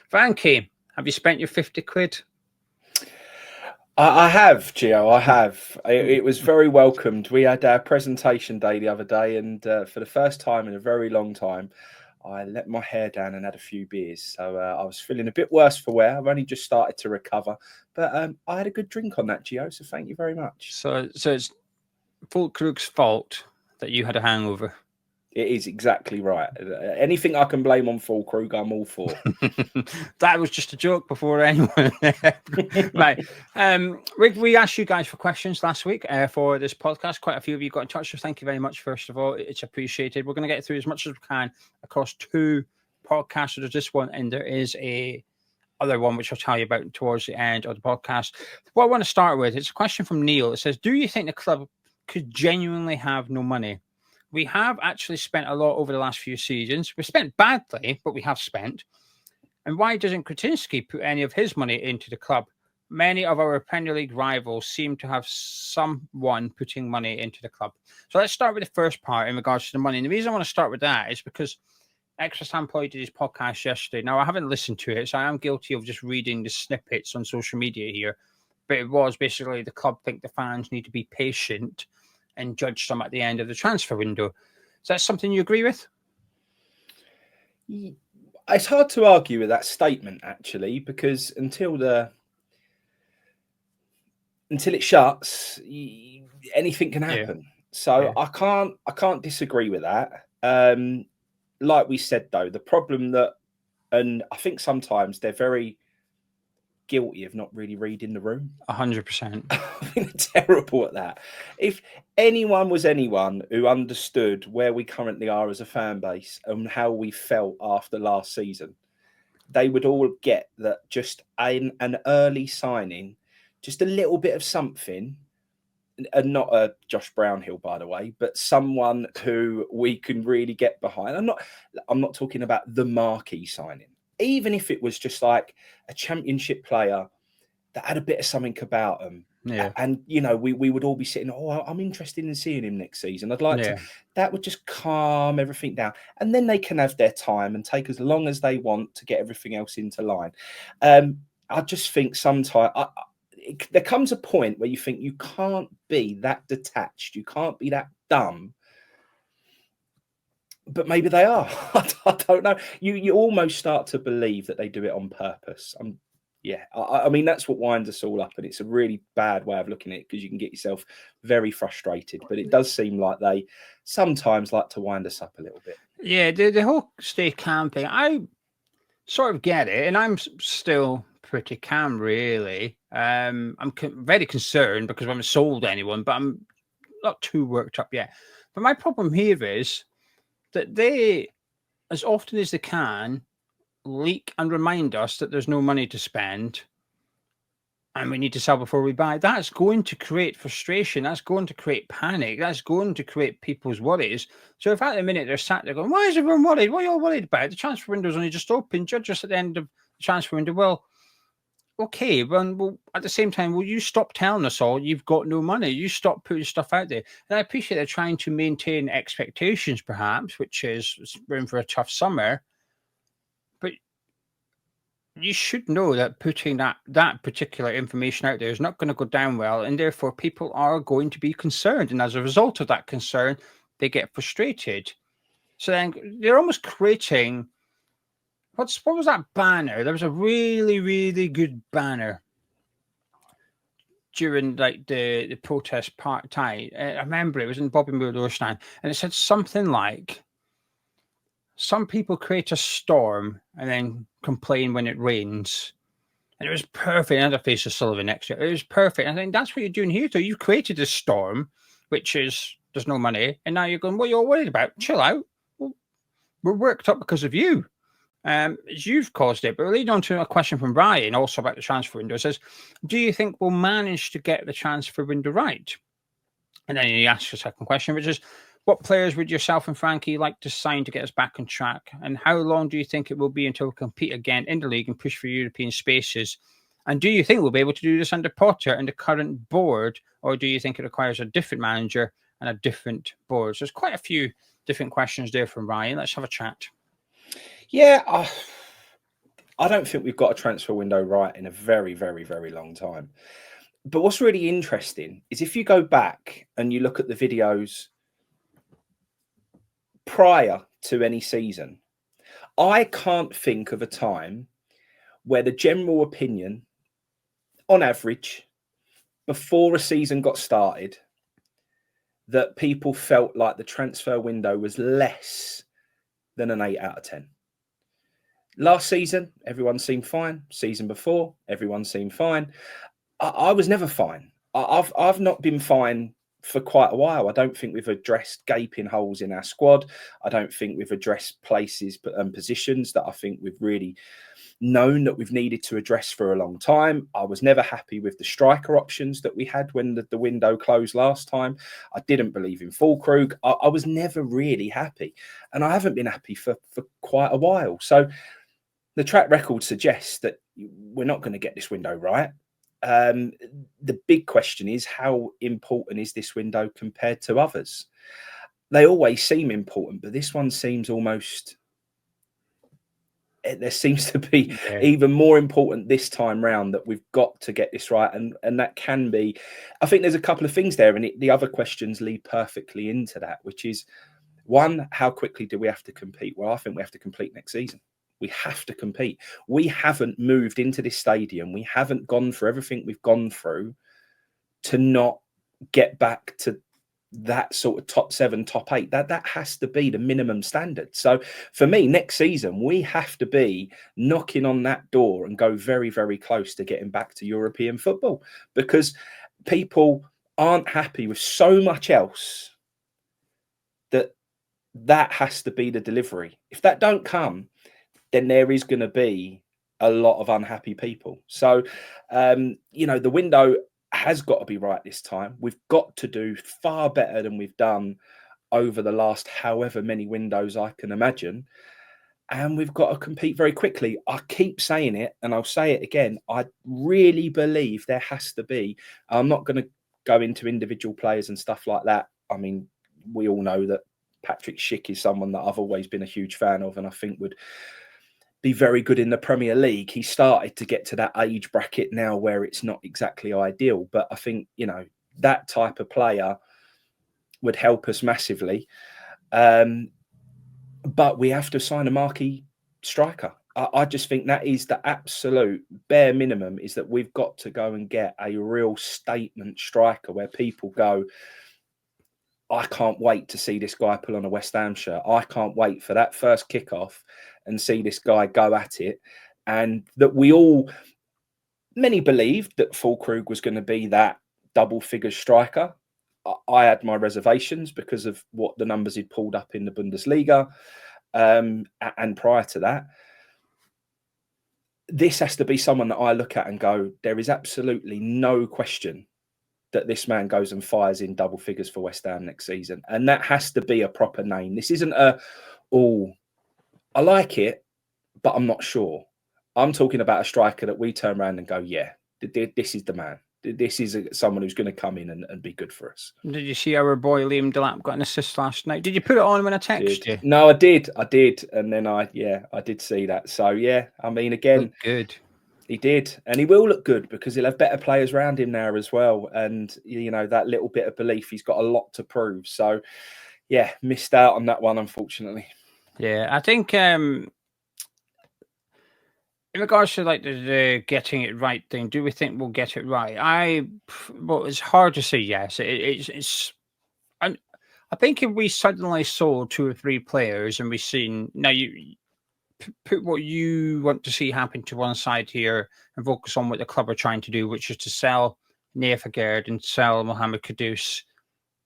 Frankie, have you spent your 50 quid? I have, Geo. I have. It was very welcomed. We had our presentation day the other day, and for the first time in a very long time, I let my hair down and had a few beers. So I was feeling a bit worse for wear. I've only just started to recover, but I had a good drink on that, Geo. So thank you very much. So it's Fulkrug's fault that you had a hangover. It is exactly right. Anything I can blame on Fulkrug, I'm all for. That was just a joke before anyone. Right. We asked you guys for questions last week for this podcast. Quite a few of you got in touch. So thank you very much, first of all. It's appreciated. We're going to get through as much as we can across 2 podcasts. So there's this one, and there is a other one which I'll tell you about towards the end of the podcast. What I want to start with is a question from Neil. It says, do you think the club could genuinely have no money? We have actually spent a lot over the last few seasons. We spent badly, but we have spent. And why doesn't Kretinsky put any of his money into the club? Many of our Premier League rivals seem to have someone putting money into the club. So let's start with the first part in regards to the money. And the reason I want to start with that is because Extra Sam Ploy did his podcast yesterday. Now, I haven't listened to it, so I am guilty of just reading the snippets on social media here. But it was basically the club think the fans need to be patient and judge them at the end of the transfer window. Is that something you agree with? It's hard to argue with that statement, actually, because until it shuts, anything can happen. Yeah. So yeah. I can't disagree with that. Like we said, though, the problem and I think sometimes they're very guilty of not really reading the room. 100%. I think they're terrible at that. If anyone who understood where we currently are as a fan base and how we felt after last season, they would all get that just an early signing, just a little bit of something, and not a Josh Brownhill, by the way, but someone who we can really get behind. I'm not talking about the marquee signing. Even if it was just like a championship player that had a bit of something about them. Yeah. And, we would all be sitting, I'm interested in seeing him next season. I'd like to. That would just calm everything down. And then they can have their time and take as long as they want to get everything else into line. I just think sometimes there comes a point where you think you can't be that detached. You can't be that dumb. But maybe they are. I don't know. You almost start to believe that they do it on purpose. I mean, that's what winds us all up, and it's a really bad way of looking at it because you can get yourself very frustrated. But it does seem like they sometimes like to wind us up a little bit. Yeah, the whole stay calm thing, I sort of get it, and I'm still pretty calm, really. I'm very concerned because I haven't sold anyone, but I'm not too worked up yet. But my problem here is that they, as often as they can, leak and remind us that there's no money to spend and we need to sell before we buy. That's going to create frustration. That's going to create panic. That's going to create people's worries. So if at the minute they're sat there going, why is everyone worried? What are you all worried about? The transfer window's only just opened. Judge us at the end of the transfer window. Well, okay, well, at the same time, will you stop telling us all you've got no money? You stop putting stuff out there. And I appreciate they're trying to maintain expectations, perhaps, which is we're in for a tough summer. But you should know that putting that particular information out there is not going to go down well, and therefore people are going to be concerned. And as a result of that concern, they get frustrated. So then they're almost creating... What was that banner? There was a really, really good banner during like the protest time. I remember it was in Bobby Moore's stand, and it said something like, "Some people create a storm and then complain when it rains." And it was perfect. And the face of Sullivan next to it. It was perfect. I think that's what you're doing here. So you created a storm, which is there's no money, and now you're going, "What are you all worried about? Chill out. Well, we're worked up because of you." You've caused it. But we'll lead on to a question from Ryan, also about the transfer window. It says, do you think we'll manage to get the transfer window right? And then he asks a second question, which is, what players would yourself and Frankie like to sign to get us back on track? And how long do you think it will be until we compete again in the league and push for European spaces? And do you think we'll be able to do this under Potter and the current board? Or do you think it requires a different manager and a different board? So there's quite a few different questions there from Ryan. Let's have a chat. Yeah, I don't think we've got a transfer window right in a very, very, very long time. But what's really interesting is if you go back and you look at the videos prior to any season, I can't think of a time where the general opinion, on average, before a season got started, that people felt like the transfer window was less than an 8 out of 10. Last season, everyone seemed fine. Season before, everyone seemed fine. I was never fine. I've not been fine for quite a while. I don't think we've addressed gaping holes in our squad. I don't think we've addressed places and positions that I think we've really known that we've needed to address for a long time. I was never happy with the striker options that we had when the window closed last time. I didn't believe in Fulkrug. I was never really happy. And I haven't been happy for quite a while. So the track record suggests that we're not going to get this window right. The big question is, how important is this window compared to others? They always seem important, but this one seems almost... there seems to be even more important this time round, that we've got to get this right. And that can be... I think there's a couple of things there, and the other questions lead perfectly into that, which is, one, how quickly do we have to compete? Well, I think we have to compete next season. We have to compete. We haven't moved into this stadium. We haven't gone through everything we've gone through to not get back to that sort of top 7, top 8. That has to be the minimum standard. So for me, next season, we have to be knocking on that door and go very, very close to getting back to European football, because people aren't happy with so much else that has to be the delivery. If that don't come, then there is going to be a lot of unhappy people. So, the window has got to be right this time. We've got to do far better than we've done over the last however many windows I can imagine. And we've got to compete very quickly. I keep saying it, and I'll say it again. I really believe there has to be... I'm not going to go into individual players and stuff like that. I mean, we all know that Patrick Schick is someone that I've always been a huge fan of, and I think would be very good in the Premier League. He started to get to that age bracket now where it's not exactly ideal, but I think, that type of player would help us massively. But we have to sign a marquee striker. I just think that is the absolute bare minimum, is that we've got to go and get a real statement striker where people go, I can't wait to see this guy pull on a West Ham shirt. I can't wait for that first kickoff and see this guy go at it. And that many believed that Fulkrug was going to be that double figure striker. I had my reservations because of what the numbers he'd pulled up in the Bundesliga. And prior to that, this has to be someone that I look at and go, there is absolutely no question that this man goes and fires in double figures for West Ham next season. And that has to be a proper name. This isn't I like it, but I'm not sure. I'm talking about a striker that we turn around and go, yeah, this is the man. This is someone who's going to come in and be good for us. Did you see our boy Liam Delap got an assist last night? Did you put it on when I texted you? No, I did. And then I did see that. So, yeah, I mean, again... Looked good. He did, and he will look good because he'll have better players around him now as well. And, that little bit of belief, he's got a lot to prove. So, yeah, missed out on that one, unfortunately. Yeah, I think in regards to like the getting it right thing, do we think we'll get it right? Well, it's hard to say yes. I think if we suddenly sold 2 or 3 players and we've seen... Now, you put what you want to see happen to one side here and focus on what the club are trying to do, which is to sell Neafagerd and sell Mohamed Kudus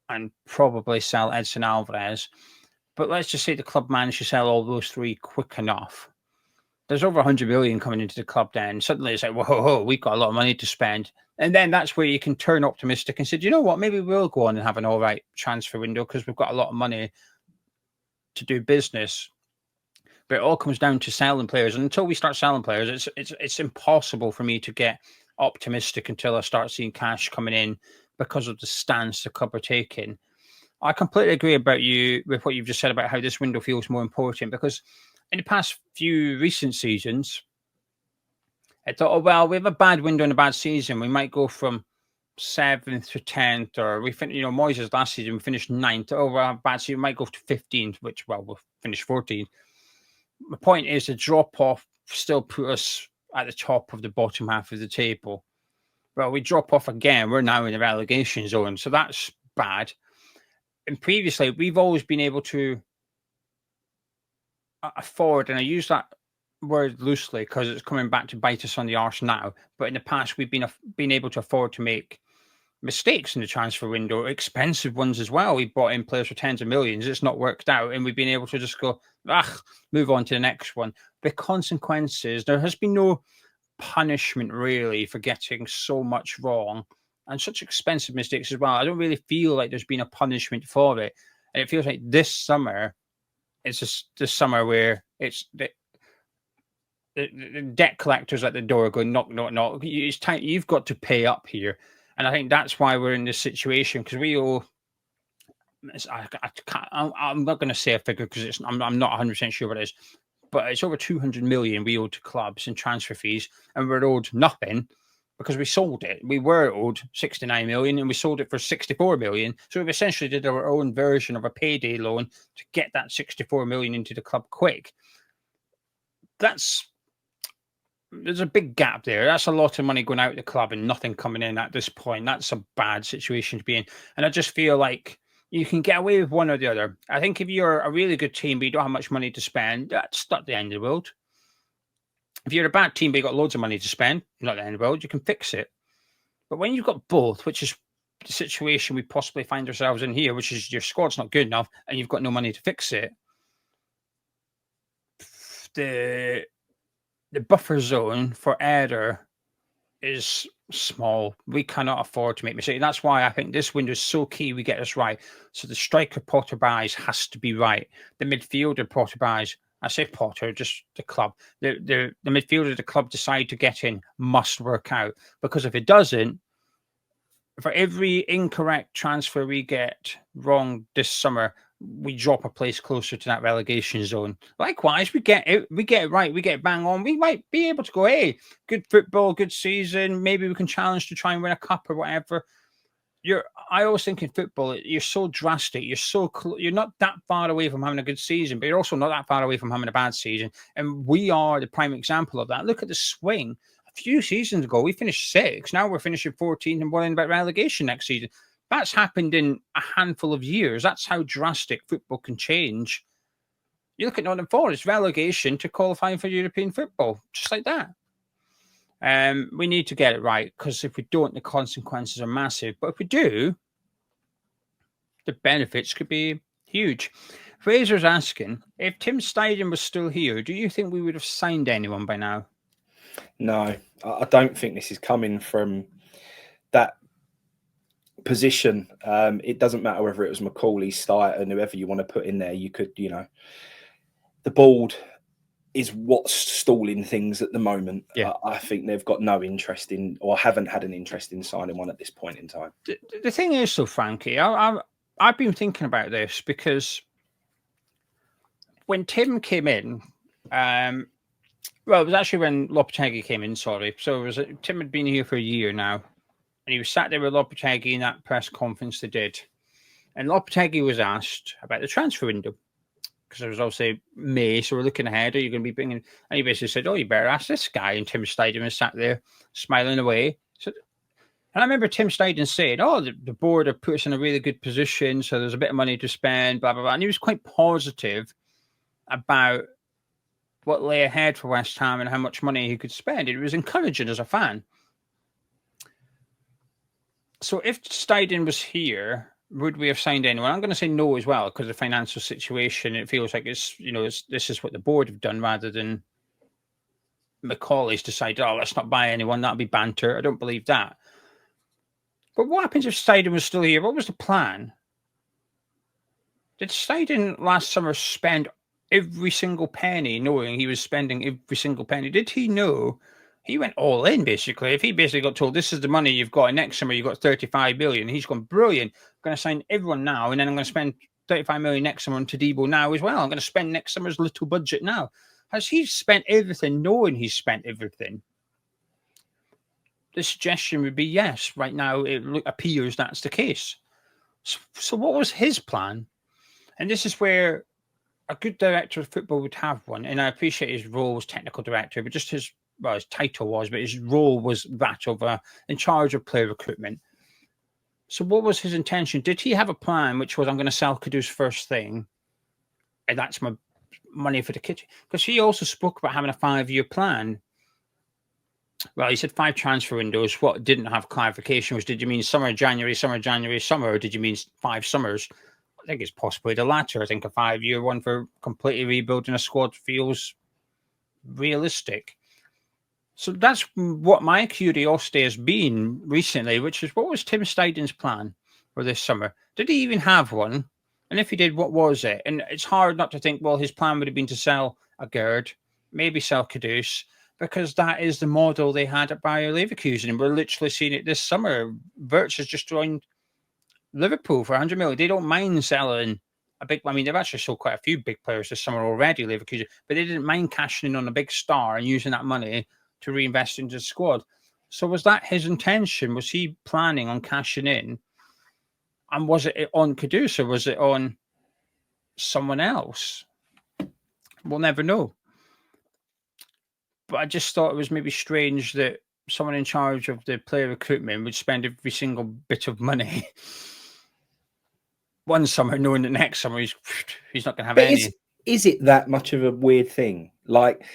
and probably sell Edson Alvarez. But let's just say the club managed to sell all those 3 quick enough. There's over 100 million coming into the club then. Suddenly it's like, whoa, we've got a lot of money to spend. And then that's where you can turn optimistic and say, do you know what? Maybe we'll go on and have an all right transfer window because we've got a lot of money to do business. But it all comes down to selling players. And until we start selling players, it's impossible for me to get optimistic until I start seeing cash coming in because of the stance the club are taking. I completely agree with what you've just said about how this window feels more important, because in the past few recent seasons, I thought, oh, well, we have a bad window and a bad season. We might go from 7th to 10th, or Moyes' last season, we finished 9th. Oh, well, a bad season, we might go to 15th, which, well, we'll finish 14th. The point is, the drop off still put us at the top of the bottom half of the table. Well, we drop off again. We're now in the relegation zone, so that's bad. And previously, we've always been able to afford, and I use that word loosely because it's coming back to bite us on the arse now. But in the past, we've been able to afford to make mistakes in the transfer window, expensive ones as well. We bought in players for tens of millions. It's not worked out, and we've been able to just go, move on to the next one. The consequences, there has been no punishment really for getting so much wrong and such expensive mistakes as well. I don't really feel like there's been a punishment for it. And it feels like this summer, it's just the summer where it's the debt collectors at the door going, knock, knock, knock. It's time, you've got to pay up here. And I think that's why we're in this situation, because we owe. I'm not going to say a figure because I'm not 100% sure what it is, but it's over 200 million we owe to clubs in transfer fees, and we're owed nothing because we sold it. We were owed 69 million and we sold it for 64 million. So we've essentially did our own version of a payday loan to get that 64 million into the club quick. There's a big gap there. That's a lot of money going out of the club and nothing coming in at this point. That's a bad situation to be in. And I just feel like you can get away with one or the other. I think if you're a really good team, but you don't have much money to spend, that's not the end of the world. If you're a bad team, but you've got loads of money to spend, not the end of the world, you can fix it. But when you've got both, which is the situation we possibly find ourselves in here, which is your squad's not good enough and you've got no money to fix it, the buffer zone for error is small. We cannot afford to make mistakes. That's why I think this window is so key we get this right. So the striker Potter buys has to be right. The midfielder Potter buys, I say Potter, just the club. The midfielder the club decide to get in must work out, because if it doesn't, for every incorrect transfer we get wrong this summer, we drop a place closer to that relegation zone. Likewise, we get it right, we get it bang on. We might be able to go, hey, good football, good season. Maybe we can challenge to try and win a cup or whatever. I always think in football, you're so drastic. You're not that far away from having a good season, but you're also not that far away from having a bad season. And we are the prime example of that. Look at the swing. A few seasons ago, we finished 6th. Now we're finishing 14th and worrying about relegation next season. That's happened in a handful of years. That's how drastic football can change. You look at Nottingham Forest, relegation to qualifying for European football, just like that. We need to get it right, because if we don't, the consequences are massive. But if we do, the benefits could be huge. Fraser's asking, if Tim Steidten was still here, do you think we would have signed anyone by now? No, I don't think this is coming from that position. It doesn't matter whether it was Macaulay, Steidten, whoever you want to put in there. You could, the board is what's stalling things at the moment. Yeah. I think they've got no interest in, or haven't had an interest in signing one at this point in time. The thing is, though, Frankie, I've been thinking about this, because when Tim came in, well, it was actually when Lopetegui came in, sorry. So Tim had been here for a year now, and he was sat there with Lopetegui in that press conference they did. And Lopetegui was asked about the transfer window, because it was obviously May, so we're looking ahead. Are you going to be bringing? And he basically said, "Oh, you better ask this guy." And Tim Steidten was sat there smiling away. And I remember Tim Steidten saying, "Oh, the board have put us in a really good position, so there's a bit of money to spend, blah blah blah." And he was quite positive about what lay ahead for West Ham and how much money he could spend. It was encouraging as a fan. So if Steidten was here, would we have signed anyone? I'm going to say no as well, because of the financial situation. It feels like this is what the board have done, rather than Macaulay's decided, oh, let's not buy anyone. That'll be banter. I don't believe that. But what happens if Steidten was still here? What was the plan? Did Steidten last summer spend every single penny, knowing he was spending every single penny? Did he know? He went all in, basically. If he basically got told, this is the money you've got, and next summer you've got 35 million, he's gone, brilliant. I'm going to sign everyone now, and then I'm going to spend 35 million next summer on Todibo now as well. I'm going to spend next summer's little budget now. Has he spent everything, knowing he's spent everything? the suggestion would be yes. Right now, it appears that's the case. So what was his plan? And this is where a good director of football would have one. And I appreciate his role as technical director, but just his title was, but his role was that of in charge of player recruitment. So what was his intention? Did he have a plan which was, I'm going to sell Kudus first thing, and that's my money for the kitchen? Because he also spoke about having a 5-year plan. Well, he said 5 transfer windows. What didn't have clarification was, did you mean summer, January, summer, January, summer, or did you mean 5 summers? I think it's possibly the latter. I think a 5-year one for completely rebuilding a squad feels realistic. So that's what my curiosity has been recently, which is, what was Tim Steiden's plan for this summer? Did he even have one? And if he did, what was it? And it's hard not to think, well, his plan would have been to sell a Gerd, maybe sell Kudus, because that is the model they had at Bayer Leverkusen. And we're literally seeing it this summer. Wirtz has just joined Liverpool for 100 million. They don't mind selling a big, I mean, they've actually sold quite a few big players this summer already, Leverkusen, but they didn't mind cashing in on a big star and using that money to reinvest into the squad. So was that his intention? Was he planning on cashing in? And was it on Kudus, or was it on someone else? We'll never know. But I just thought it was maybe strange that someone in charge of the player recruitment would spend every single bit of money one summer, knowing that next summer he's not going to have any. Is it that much of a weird thing? Like,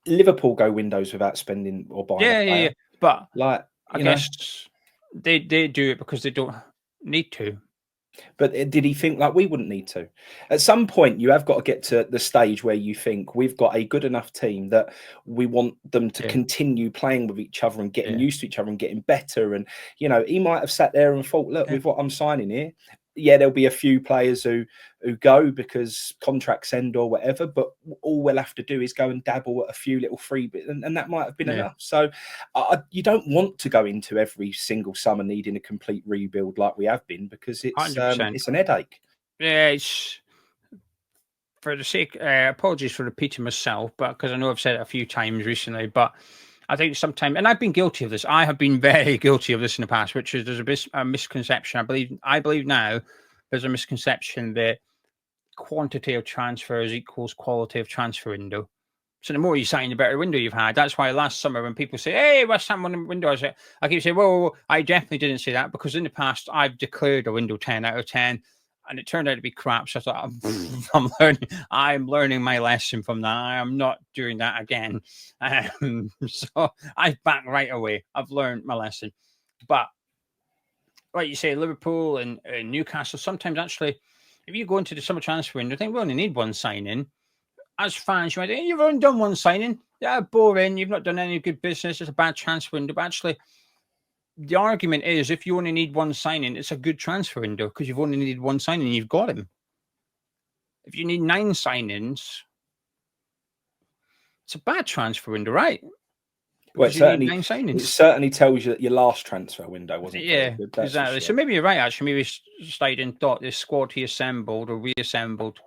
Liverpool go windows without spending or buying a player. Yeah. But like, I guess they do it because they don't need to. But did he think like we wouldn't need to? At some point, you have got to get to the stage where you think we've got a good enough team that we want them to continue playing with each other and getting used to each other and getting better. And, you know, he might have sat there and thought, look, with what I'm signing here, there'll be a few players who go because contracts end or whatever, but all we'll have to do is go and dabble at a few little free bits, and that might have been enough. So you don't want to go into every single summer needing a complete rebuild like we have been, because it's an headache. Yeah, it's, for the sake, apologies for repeating myself, but because I know I've said it a few times recently, but I think sometimes, and I've been guilty of this. I have been very guilty of this in the past, which is there's a misconception. I believe now there's a misconception that quantity of transfers equals quality of transfer window. So the more you sign, the better window you've had. That's why last summer when people say, "Hey, West Ham won the window," I keep saying, "Whoa, I definitely didn't say that," because in the past I've declared a window 10 out of 10. And it turned out to be crap. So I thought, I'm learning my lesson from that. I am not doing that again. So I back right away. I've learned my lesson. But like you say, Liverpool and Newcastle, sometimes actually, if you go into the summer transfer window, I think we only need one signing. As fans, you might think, you've only done one signing. Yeah, boring. You've not done any good business. It's a bad transfer window. But actually, the argument is, if you only need one signing, it's a good transfer window because you've only needed one signing and you've got him. If you need 9 signings, it's a bad transfer window, right? Well, it certainly tells you that your last transfer window wasn't very good. Exactly. Sure. So maybe you're right, actually. Maybe Steiden thought this squad he assembled or reassembled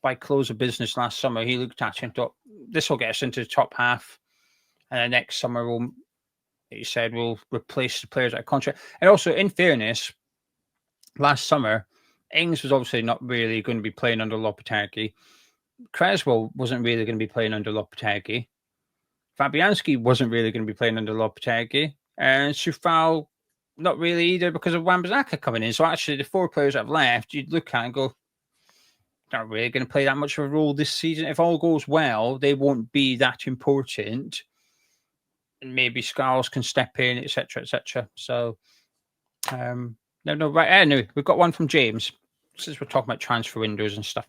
by close of business last summer, he looked at it and thought, this will get us into the top half. And then next summer, he said, we'll replace the players at a contract. And also, in fairness, last summer, Ings was obviously not really going to be playing under Lopetegui. Creswell wasn't really going to be playing under Lopetegui. Fabianski wasn't really going to be playing under Lopetegui. And Sufal, not really either, because of Wan-Bissaka coming in. So actually, the 4 players that have left, you'd look at and go, not really going to play that much of a role this season. If all goes well, they won't be that important. And maybe Scarles can step in, etc., etc. So, no, right. Anyway, we've got one from James. Since we're talking about transfer windows and stuff.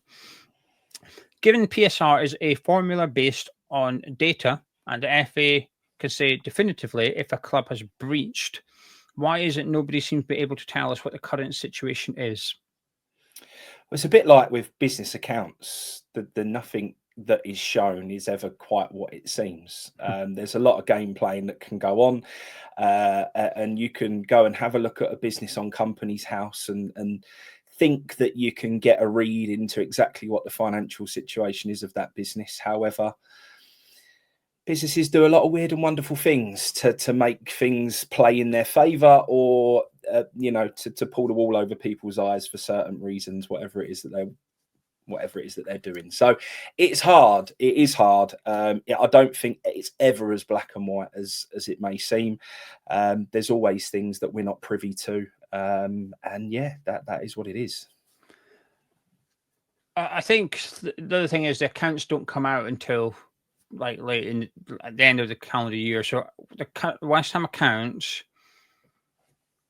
Given PSR is a formula based on data, and the FA can say definitively if a club has breached, why is it nobody seems to be able to tell us what the current situation is? It's a bit like with business accounts. The nothing that is shown is ever quite what it seems. There's a lot of game playing that can go on, and you can go and have a look at a business on Companies House and think that you can get a read into exactly what the financial situation is of that business. However, businesses do a lot of weird and wonderful things to make things play in their favour, or to pull the wool over people's eyes for certain reasons, whatever it is that they're doing. So it's hard. It is hard. I don't think it's ever as black and white as it may seem. There's always things that we're not privy to, and yeah, that is what it is. I think the other thing is the accounts don't come out until like late at the end of the calendar year. So the West Ham accounts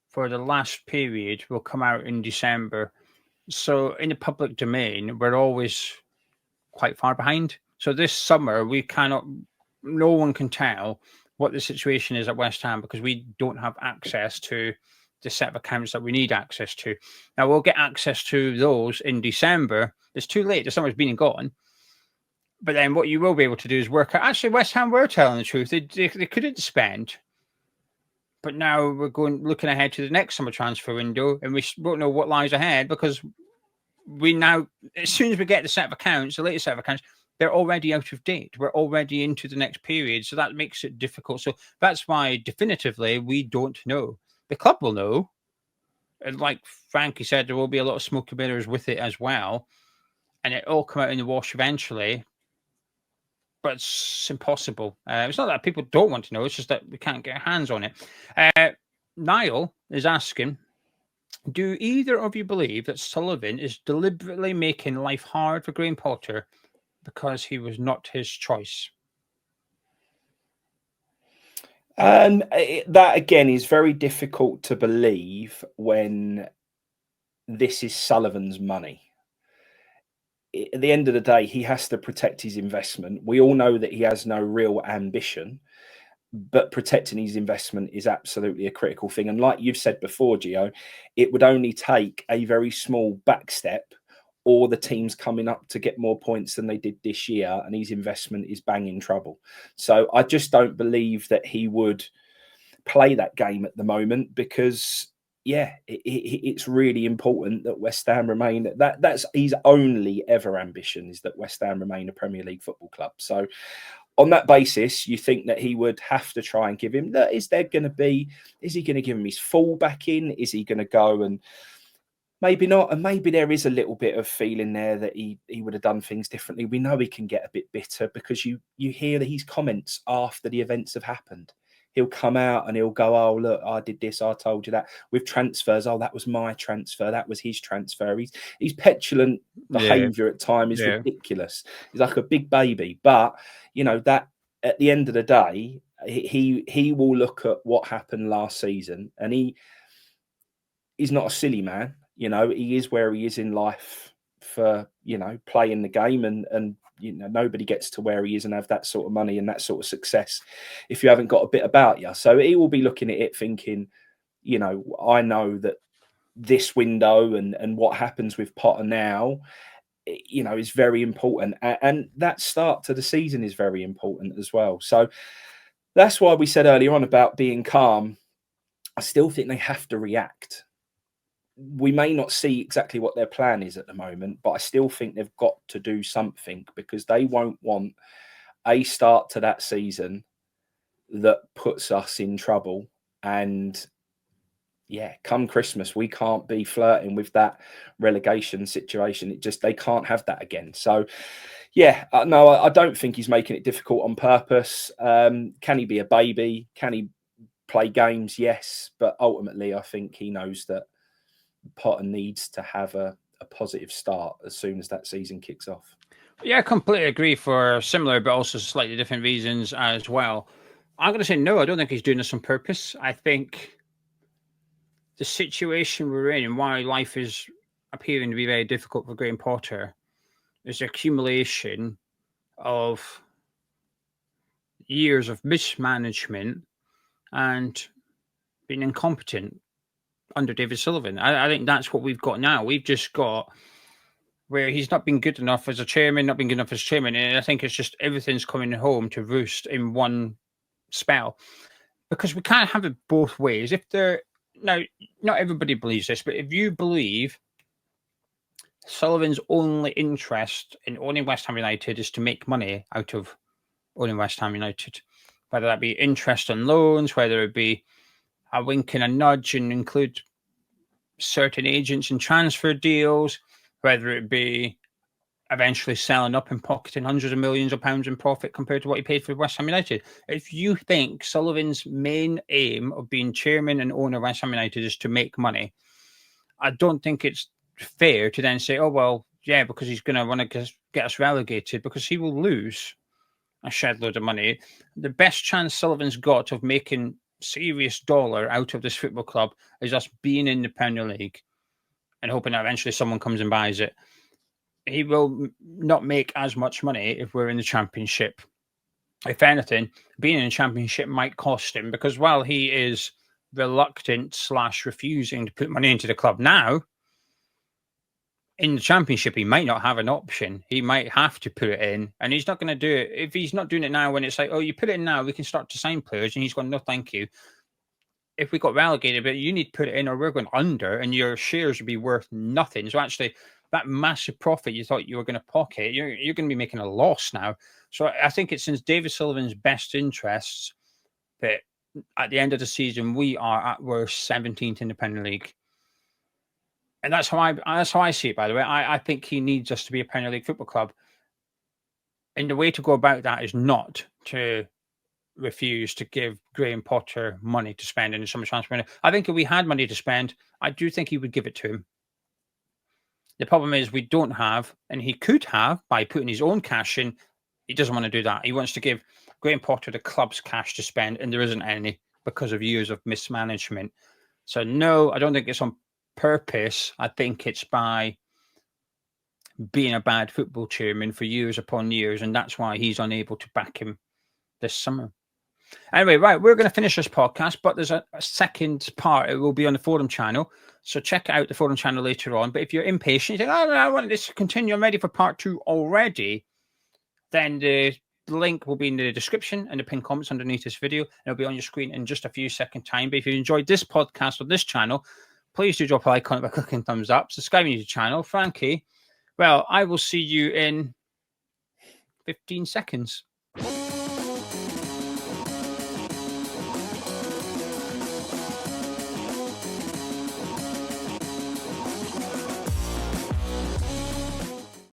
for the last period will come out in December. So in the public domain, we're always quite far behind. So this summer, no one can tell what the situation is at West Ham because we don't have access to the set of accounts that we need access to. Now, we'll get access to those in December. It's too late. The summer's been and gone. But then what you will be able to do is work out, actually, West Ham were telling the truth. They couldn't spend. But now we're looking ahead to the next summer transfer window, and we won't know what lies ahead because we now, as soon as we get the set of accounts, the latest set of accounts, they're already out of date. We're already into the next period. So that makes it difficult. So that's why definitively we don't know. The club will know. And like Frankie said, there will be a lot of smoke and mirrors with it as well. And it all come out in the wash eventually. But it's impossible. It's not that people don't want to know. It's just that we can't get our hands on it. Niall is asking, do either of you believe that Sullivan is deliberately making life hard for Graham Potter because he was not his choice? That again is very difficult to believe when this is Sullivan's money. At the end of the day, he has to protect his investment. We all know that he has no real ambition, but protecting his investment is absolutely a critical thing. And like you've said before, Geo, it would only take a very small backstep or the team's coming up to get more points than they did this year, and his investment is bang in trouble. So I just don't believe that he would play that game at the moment because it's really important that West Ham remain. That's his only ever ambition, is that West Ham remain a Premier League football club. So on that basis, you think that he would have to try and give him that. Is he going to give him his full back in? Is he going to go and maybe not? And maybe there is a little bit of feeling there that he would have done things differently. We know he can get a bit bitter because you hear his comments after the events have happened. He'll come out and he'll go, oh, look, I did this, I told you that. With transfers, oh, that was my transfer, that was his transfer. He's petulant behaviour at times is ridiculous. He's like a big baby. But, that at the end of the day, he will look at what happened last season, and he's not a silly man. He is where he is in life for, playing the game, and nobody gets to where he is and have that sort of money and that sort of success if you haven't got a bit about you. So he will be looking at it thinking, I know that this window and what happens with Potter now, is very important. And that start to the season is very important as well. So that's why we said earlier on about being calm. I still think they have to react. We may not see exactly what their plan is at the moment, but I still think they've got to do something because they won't want a start to that season that puts us in trouble. And come Christmas, we can't be flirting with that relegation situation. They can't have that again. So, no, I don't think he's making it difficult on purpose. Can he be a baby? Can he play games? Yes. But ultimately, I think he knows that Potter needs to have a positive start as soon as that season kicks off. Yeah, I completely agree for similar but also slightly different reasons as well. I'm going to say no, I don't think he's doing this on purpose. I think the situation we're in and why life is appearing to be very difficult for Graham Potter is the accumulation of years of mismanagement and being incompetent under David Sullivan. I think that's what we've got now. We've just got where he's not been good enough as a chairman, not been good enough as chairman. And I think it's just everything's coming home to roost in one spell. Because we can't have it both ways. Now, not everybody believes this, but if you believe Sullivan's only interest in owning West Ham United is to make money out of owning West Ham United, whether that be interest on loans, whether it be a wink and a nudge and include certain agents and transfer deals, whether it be eventually selling up and pocketing hundreds of millions of pounds in profit compared to what he paid for West Ham United. If you think Sullivan's main aim of being chairman and owner of West Ham United is to make money, I don't think it's fair to then say, oh, well, yeah, because he's going to want to get us relegated, because he will lose a shed load of money. The best chance Sullivan's got of making serious dollar out of this football club is us being in the Premier League and hoping that eventually someone comes and buys it. He will not make as much money if we're in the Championship. If anything, being in the Championship might cost him, because while he is reluctant / refusing to put money into the club now, in the Championship, he might not have an option. He might have to put it in, and he's not going to do it. If he's not doing it now, when it's like, oh, you put it in now, we can start to sign players, and he's going, no, thank you. If we got relegated, but you need to put it in or we're going under, and your shares would be worth nothing. So actually, that massive profit you thought you were going to pocket, you're going to be making a loss now. So I think it's in David Sullivan's best interests that at the end of the season, we are at worst 17th in the Premier League. And that's how I see it, by the way. I think he needs us to be a Premier League football club. And the way to go about that is not to refuse to give Graham Potter money to spend in the summer transfer window. I think if we had money to spend, I do think he would give it to him. The problem is we don't have, and he could have by putting his own cash in. He doesn't want to do that. He wants to give Graham Potter the club's cash to spend, and there isn't any because of years of mismanagement. So no, I don't think it's on purpose. I think it's by being a bad football chairman for years upon years, and that's why he's unable to back him this summer. Anyway, right, we're going to finish this podcast, but there's a second part. It will be on the forum channel, so check out the forum channel later on. But if you're impatient, you think, oh, I want this to continue, I'm ready for part 2 already, then the link will be in the description and the pinned comments underneath this video, and it'll be on your screen in just a few seconds time. But if you enjoyed this podcast on this channel, please do drop a like on it by clicking thumbs up, subscribing to the channel. Frankie, well, I will see you in 15 seconds.